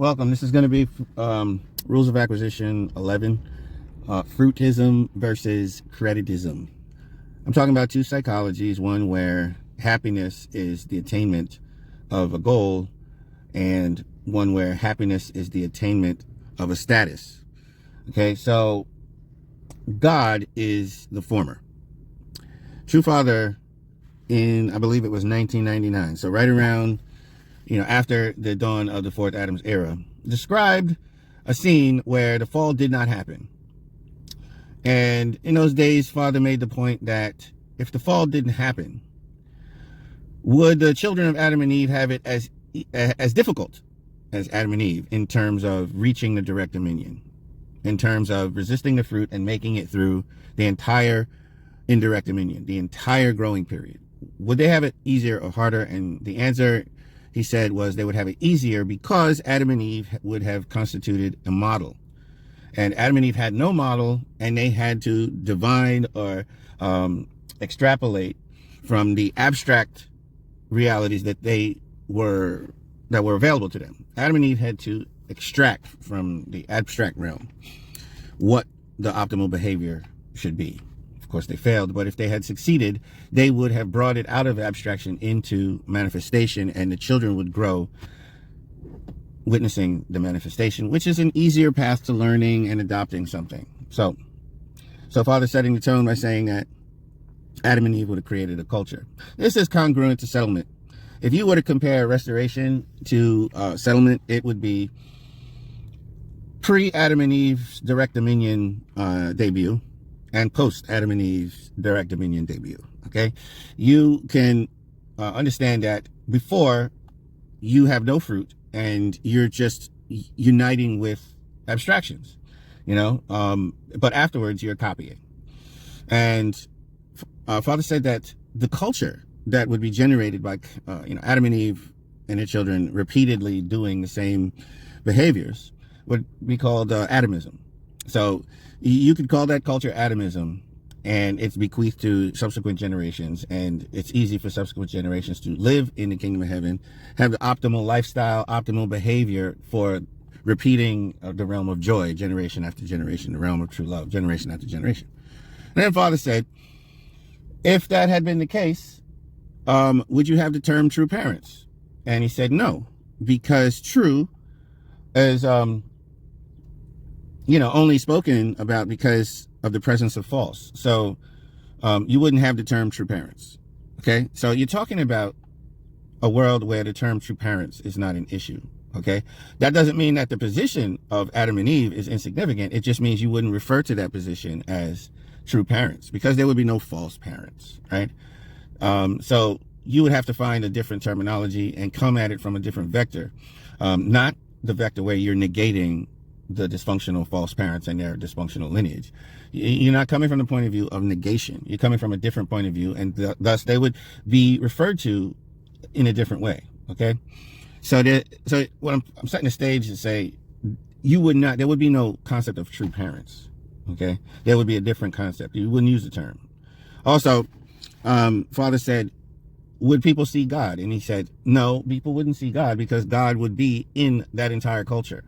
Welcome. This is going to be Rules of Acquisition 11, Fruit-ism versus Credit-ism. I'm talking about two psychologies, one where happiness is the attainment of a goal, and one where happiness is the attainment of a status. Okay, so God is the former. True Father in, I believe it was 1999, so right around after the dawn of the fourth Adam's era, described a scene where the fall did not happen. And in those days, Father made the point that if the fall didn't happen, would the children of Adam and Eve have it as difficult as Adam and Eve in terms of reaching the direct dominion, in terms of resisting the fruit and making it through the entire indirect dominion, the entire growing period? Would they have it easier or harder? And the answer, he said, was they would have it easier because Adam and Eve would have constituted a model. And Adam and Eve had no model, and they had to divine or extrapolate from the abstract realities that were available to them. Adam and Eve had to extract from the abstract realm what the optimal behavior should be. Of course, they failed, but if they had succeeded, they would have brought it out of abstraction into manifestation, and the children would grow witnessing the manifestation, which is an easier path to learning and adopting something. So Father setting the tone by saying that Adam and Eve would have created a culture. This is congruent to settlement. If you were to compare restoration to settlement, it would be pre-Adam and Eve's direct dominion debut and post-Adam and Eve's direct dominion debut. Okay, you can understand that before, you have no fruit and you're just uniting with abstractions, but afterwards you're copying. And Father said that the culture that would be generated by Adam and Eve and their children repeatedly doing the same behaviors would be called Adamism. So you could call that culture Adamism, and it's bequeathed to subsequent generations, and it's easy for subsequent generations to live in the kingdom of heaven, have the optimal lifestyle, optimal behavior for repeating the realm of joy, generation after generation, the realm of true love, generation after generation. And then Father said, if that had been the case, would you have the term true parents? And he said no, because true is only spoken about because of the presence of false. So you wouldn't have the term true parents. Okay, so you're talking about a world where the term true parents is not an issue. Okay, that doesn't mean that the position of Adam and Eve is insignificant. It just means you wouldn't refer to that position as true parents, because there would be no false parents, right? So you would have to find a different terminology and come at it from a different vector, not the vector where you're negating the dysfunctional false parents and their dysfunctional lineage. You're not coming from the point of view of negation. You're coming from a different point of view, and thus they would be referred to in a different way. Okay, so what I'm setting the stage to say, there would be no concept of true parents. Okay, there would be a different concept. You wouldn't use the term. Also, Father said, would people see God? And he said, no, people wouldn't see God, because God would be in that entire culture.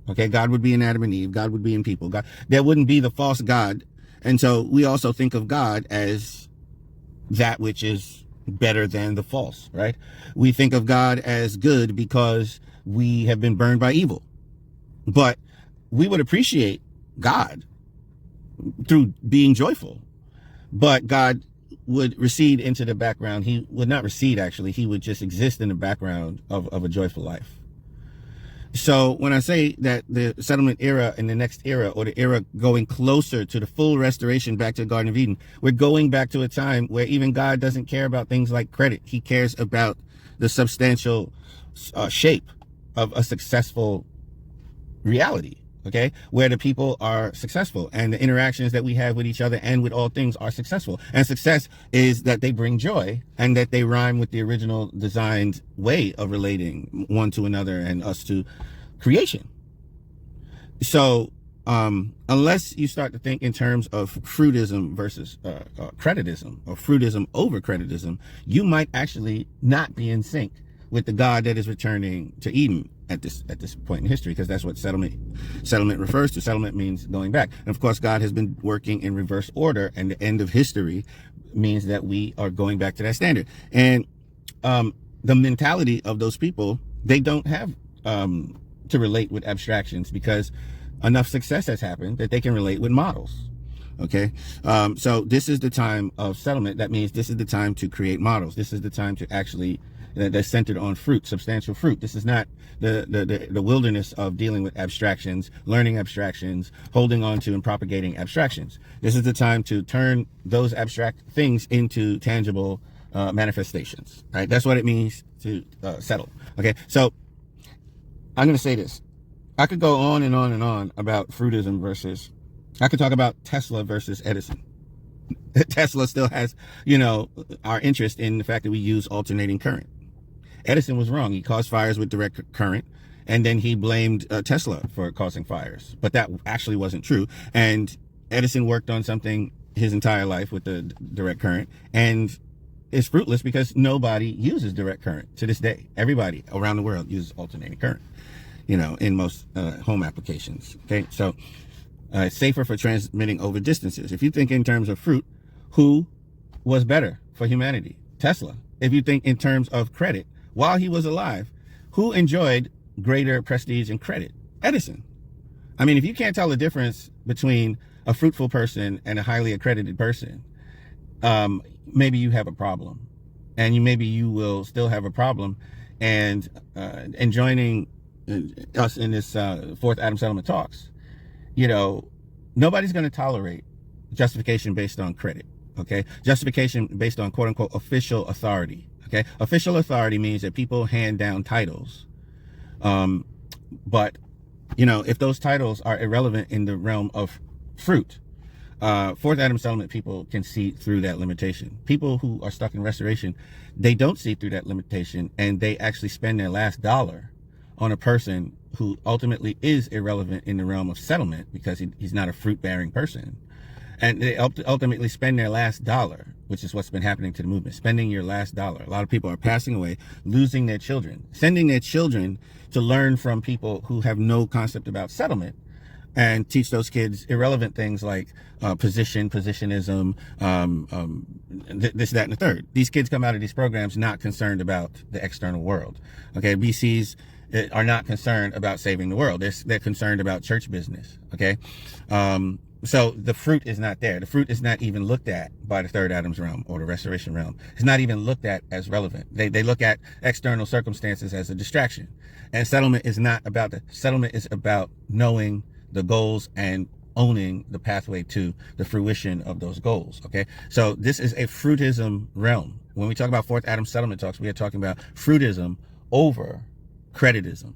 Okay, God would be in Adam and Eve. God would be in people. There wouldn't be the false God. And so we also think of God as that which is better than the false, right? We think of God as good because we have been burned by evil. But we would appreciate God through being joyful. But God would recede into the background. He would not recede, actually. He would just exist in the background of a joyful life. So when I say that the settlement era and the next era, or the era going closer to the full restoration back to the Garden of Eden, we're going back to a time where even God doesn't care about things like credit. He cares about the substantial shape of a successful reality, okay, where the people are successful and the interactions that we have with each other and with all things are successful. And success is that they bring joy and that they rhyme with the original designed way of relating one to another and us to creation. So unless you start to think in terms of fruit-ism versus credit-ism, or fruit-ism over credit-ism, you might actually not be in sync with the God that is returning to Eden. at this point in history, because that's what settlement refers to. Settlement means going back. And of course, God has been working in reverse order, and the end of history means that we are going back to that standard. And the mentality of those people, they don't have to relate with abstractions, because enough success has happened that they can relate with models. Okay, so this is the time of settlement. That means this is the time to create models. This is the time to actually that's centered on fruit, substantial fruit. This is not the wilderness of dealing with abstractions, learning abstractions, holding on to and propagating abstractions. This is the time to turn those abstract things into tangible manifestations. Right? That's what it means to settle. Okay, so I'm going to say this. I could go on and on and on about fruitism versus. I could talk about Tesla versus Edison. Tesla still has, our interest in the fact that we use alternating current. Edison was wrong. He caused fires with direct current, and then he blamed Tesla for causing fires. But that actually wasn't true. And Edison worked on something his entire life with the direct current, and it's fruitless because nobody uses direct current to this day. Everybody around the world uses alternating current, in most home applications. Okay, so it's safer for transmitting over distances. If you think in terms of fruit, who was better for humanity? Tesla. If you think in terms of credit, while he was alive, who enjoyed greater prestige and credit? Edison. I mean, if you can't tell the difference between a fruitful person and a highly accredited person, maybe you have a problem. And maybe you will still have a problem. And joining us in this fourth Adam settlement talks, nobody's going to tolerate justification based on credit. Okay. Justification based on quote unquote official authority. Okay. Official authority means that people hand down titles. But if those titles are irrelevant in the realm of fruit, fourth Adam settlement people can see through that limitation. People who are stuck in restoration, they don't see through that limitation, and they actually spend their last dollar on a person who ultimately is irrelevant in the realm of settlement, because he's not a fruit-bearing person. And they ultimately spend their last dollar, which is what's been happening to the movement, spending your last dollar. A lot of people are passing away, losing their children, sending their children to learn from people who have no concept about settlement, and teach those kids irrelevant things like positionism, this, that, and the third. These kids come out of these programs not concerned about the external world. Okay, BCs are not concerned about saving the world. They're concerned about church business. Okay, so the fruit is not there. The fruit is not even looked at by the third Adam's realm or the restoration realm. It's not even looked at as relevant. They look at external circumstances as a distraction. And settlement is not about that. Settlement is about knowing the goals and owning the pathway to the fruition of those goals. Okay, so this is a fruitism realm. When we talk about fourth Adam settlement talks, we are talking about fruitism over Credit-ism.